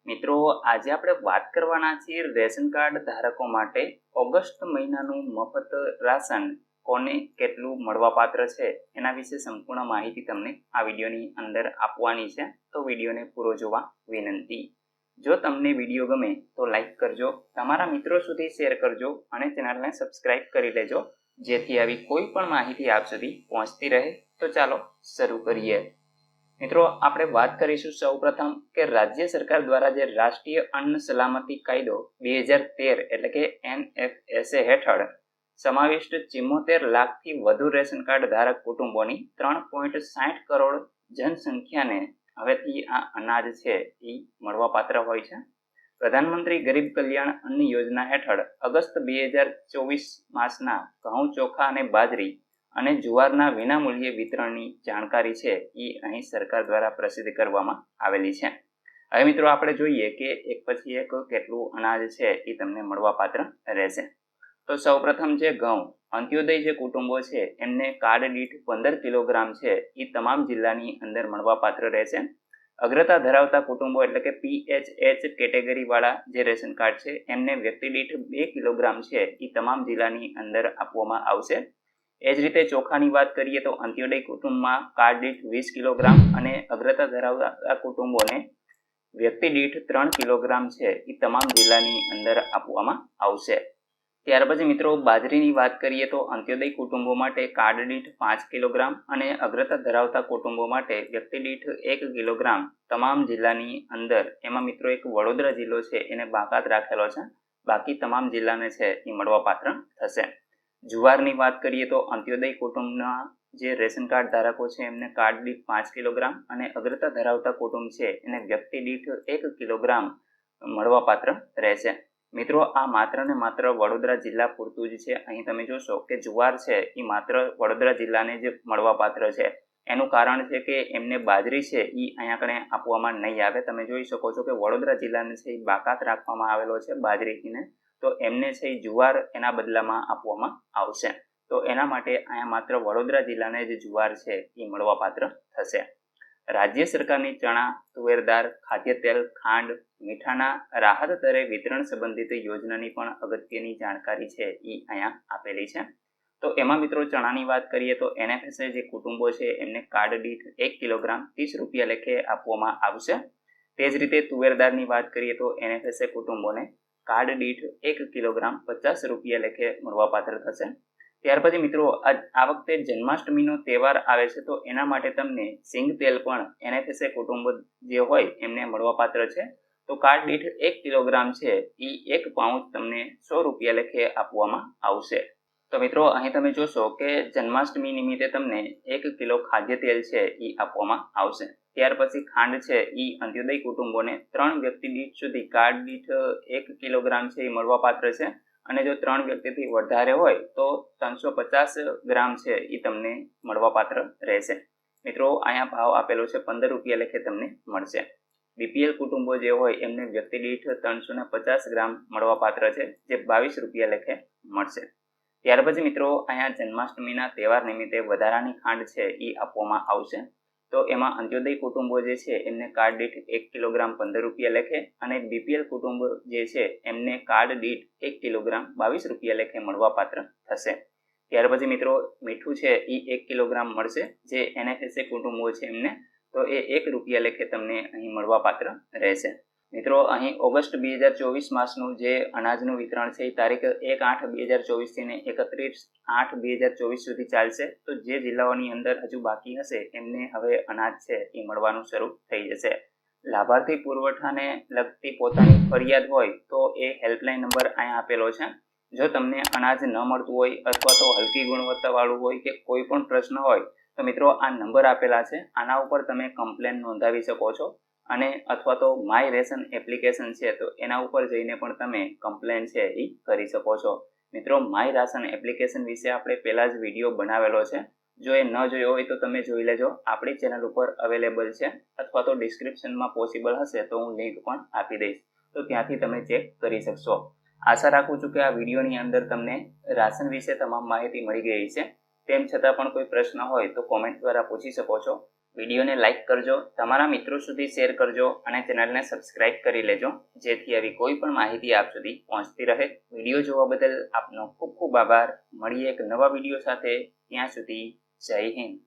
મિત્રો આજે આપણે વાત કરવાના છીએ રેશન કાર્ડ ધારકો માટે ઓગસ્ટ મહિનાનું મફત રાશન કોને કેટલું મળવાપાત્ર છે એના વિશે સંપૂર્ણ માહિતી તમને આ વિડીયોની અંદર આપવાની છે, તો વિડીયોને પૂરો જોવા વિનંતી। જો તમને વિડીયો ગમે તો લાઈક કરજો, તમારા મિત્રો સુધી શેર કરજો અને ચેનલને સબસ્ક્રાઇબ કરી લેજો, જેથી આવી કોઈ પણ માહિતી આપ સુધી પહોંચતી રહે। તો ચાલો શરૂ કરીએ। મિત્રો આપણે વાત કરીશું સૌપ્રથમ કે રાજ્ય સરકાર દ્વારા જે રાષ્ટ્રીય અન્ન સલામતી કાયદો 2013 એટલે કે NFSA હેઠળ સમાવિષ્ટ 74 લાખથી વધુ રેશન કાર્ડ ધારક કુટુંબોની 3.60 કરોડ જનસંખ્યાને હવેથી આ અનાજ છે એ મળવાપાત્ર હોય છે। પ્રધાનમંત્રી ગરીબ કલ્યાણ અન્ન યોજના હેઠળ ઓગસ્ટ 2024 માસના ઘઉં, ચોખા અને બાજરી અને જુવારના વિનામૂલ્યે વિતરણની જાણકારી છે એ અહીં સરકાર દ્વારા પ્રસિદ્ધ કરવામાં આવેલી છે। હવે મિત્રો આપણે જોઈએ કે એક પછી એક કેટલું અનાજ છે એ તમને મળવાપાત્ર રહેશે। તો સૌપ્રથમ જે ઘઉં, અંત્યોદય જે કુટુંબો છે એમને કાર્ડ દીઠ 15 કિલોગ્રામ છે એ તમામ જિલ્લાની અંદર મળવાપાત્ર રહેશે। અગ્રતા ધરાવતા કુટુંબો એટલે કે PHH કેટેગરી વાળા જે રેશન કાર્ડ છે એમને વ્યક્તિ દીઠ 2 કિલોગ્રામ છે એ તમામ જિલ્લાની અંદર આપવામાં આવશે। એ જ રીતે ચોખાની વાત કરીએ તો અંત્યોદય કુટુંબમાં કાર્ડ દીઠ 20 કિલોગ્રામ અને અગ્રતા ધરાવતા કુટુંબોને વ્યક્તિ દીઠ 3 કિલોગ્રામ છે એ તમામ જિલ્લાની અંદર આપવામાં આવશે। ત્યાર પછી મિત્રો બાજરીની વાત કરીએ તો અંત્યોદય કુટુંબો માટે કાર્ડ દીઠ 5 કિલોગ્રામ અને અગ્રતા ધરાવતા કુટુંબો માટે વ્યક્તિ દીઠ 1 કિલોગ્રામ તમામ જિલ્લાની અંદર, એમાં મિત્રો એક વડોદરા જિલ્લો છે એને બાકાત રાખેલો છે, બાકી તમામ જિલ્લાને છે એ મળવાપાત્ર થશે। જુવારની વાત કરીએ તો અંત્યોદય કુટુંબના જે રેશન કાર્ડ ધારકો છે એમને કાર્ડ દીઠ 5 કિલોગ્રામ અને અગ્રતા ધરાવતા કુટુંબ છે એને વ્યક્તિ દીઠ 1 કિલોગ્રામ મળવાપાત્ર રહેશે। મિત્રો આ માત્ર ને માત્ર વડોદરા જિલ્લા પૂરતું જ છે। અહીં તમે જોશો કે જુવાર છે એ માત્ર વડોદરા જિલ્લાને જ મળવાપાત્ર છે। એનું કારણ છે કે એમને બાજરી છે એ અહીંયા કણે આપવામાં નહીં આવે। તમે જોઈ શકો છો કે વડોદરા જિલ્લાને છે એ બાકાત રાખવામાં આવેલો છે બાજરીને, તો એમને છે જુવાર એના બદલામાં આપવામાં આવશે। તો એના માટે અહીંયા માત્ર વડોદરા જિલ્લાને જ જુવાર છે એ મળવાપાત્ર થશે। રાજ્ય સરકારની ચણા, તુવેર દાળ, ખાદ્ય તેલ, ખાંડ, મીઠાના રાહત દરે વિતરણ સંબંધિત યોજનાની પણ અગત્યની જાણકારી છે એ અહીંયા આપેલી છે। તો એમાં મિત્રો ચણાની વાત કરીએ તો NFSA જે કુટુંબો છે એમને કાર્ડ દીઠ 1 કિલોગ્રામ 30 રૂપિયા લેખે આપવામાં આવશે। તે જ રીતે તુવેર દાળની વાત કરીએ તો NFSA કુટુંબોને કાર્ડ દીઠ 1 કિલોગ્રામ 50 રૂપિયા લેખે મળવાપાત્ર થશે। ત્યાર પછી મિત્રો આ વખતે જન્માષ્ટમીનો તહેવાર આવે છે, તો એના માટે તમને સિંગ તેલ પણ NFSA કુટુંબ જે હોય એમને મળવાપાત્ર છે। તો કાર્ડ દીઠ 1 કિલોગ્રામ છે એ 1 પાઉચ તમને 100 રૂપિયા લેખે આપવામાં આવશે। તો મિત્રો અહીં તમે જોશો કે જન્માષ્ટમી નિમિત્તે તમને 1 કિલો ખાદ્ય તેલ છે એ આપવામાં આવશે। ત્યાર પછી ખાંડ છે એ અંત્યોદય કુટુંબોને 3 વ્યક્તિ દીઠ સુધી કાર્ડ દીઠ 1 કિલોગ્રામ છે એ મળવાપાત્ર છે, અને જો 3 વ્યક્તિથી વધારે હોય તો 350 ગ્રામ છે એ તમને મળવાપાત્ર રહેશે। મિત્રો અહીંયા ભાવ આપેલો છે 15 રૂપિયા લેખે તમને મળશે। BPL કુટુંબો જે હોય એમને વ્યક્તિ દીઠ 350 ગ્રામ મળવાપાત્ર છે, જે 22 રૂપિયા લેખે મળશે। ત્યાર પછી મિત્રો અહીંયા જન્માષ્ટમીના તહેવાર નિમિત્તે વધારાની ખાંડ છે એ આપવામાં આવશે। તો એમાં અંત્યોદય કુટુંબો જે છે એમને કાર્ડ દીઠ 1 કિલોગ્રામ 15 રૂપિયા લેખે અને BPL કુટુંબ જે છે એમને કાર્ડ દીઠ 1 કિલોગ્રામ 22 રૂપિયા લેખે મળવાપાત્ર થશે। ત્યાર પછી મિત્રો મીઠું છે એ 1 કિલોગ્રામ મળશે, જે NFSA કુટુંબો છે એમને, તો એ 1 રૂપિયા લેખે તમને અહીં મળવાપાત્ર રહેશે। મિત્રો અહીં ઓગસ્ટ 2024 માસનું જે અનાજનું વિતરણ છે એ તારીખ 1/8/2024 થી 31/8/2024 સુધી ચાલશે। તો જે જિલ્લાઓની અંદર હજુ બાકી હશે એમને હવે અનાજ છે એ મળવાનું શરૂ થઈ જશે। લાભાર્થી પુરવઠાને લગતી પોતાની ફરિયાદ હોય તો એ હેલ્પલાઇન નંબર અહીંયા આપેલો છે। જો તમને અનાજ ન મળતું હોય અથવા તો હલકી ગુણવત્તાવાળું હોય કે કોઈ પણ પ્રશ્ન હોય તો મિત્રો આ નંબર આપેલા છે, આના ઉપર તમે કમ્પ્લેન નોંધાવી શકો છો, અને અથવા તો માય રેશન એપ્લિકેશન છે તો એના ઉપર જઈને પણ તમે કમ્પ્લેન છે એ કરી શકો છો। મિત્રો માય રાશન એપ્લિકેશન વિશે આપણે પહેલા જ વિડીયો બનાવેલો છે, જો એ ન જોયો હોય તો તમે જોઈ લેજો, આપણી ચેનલ ઉપર અવેલેબલ છે, અથવા તો ડિસ્ક્રિપ્શનમાં પોસિબલ હશે તો હું લિંક પણ આપી દઈશ, તો ત્યાંથી તમે ચેક કરી શકશો। આશા રાખું છું કે આ વિડીયોની અંદર તમને રાશન વિશે તમામ માહિતી મળી ગઈ છે। તેમ છતાં પણ કોઈ પ્રશ્ન હોય તો કોમેન્ટ દ્વારા પૂછી શકો છો। વિડીયોને લાઇક કરજો, તમારા મિત્રો સુધી શેર કરજો અને ચેનલને સબસ્ક્રાઇબ કરી લેજો, જેથી આવી કોઈ પણ માહિતી આપ સુધી પહોંચતી રહે. વિડીયો જોવા બદલ આપનો ખૂબ ખૂબ આભાર. મળીએ એક નવા વિડીયો સાથે. ત્યાં સુધી જય હિન્દ.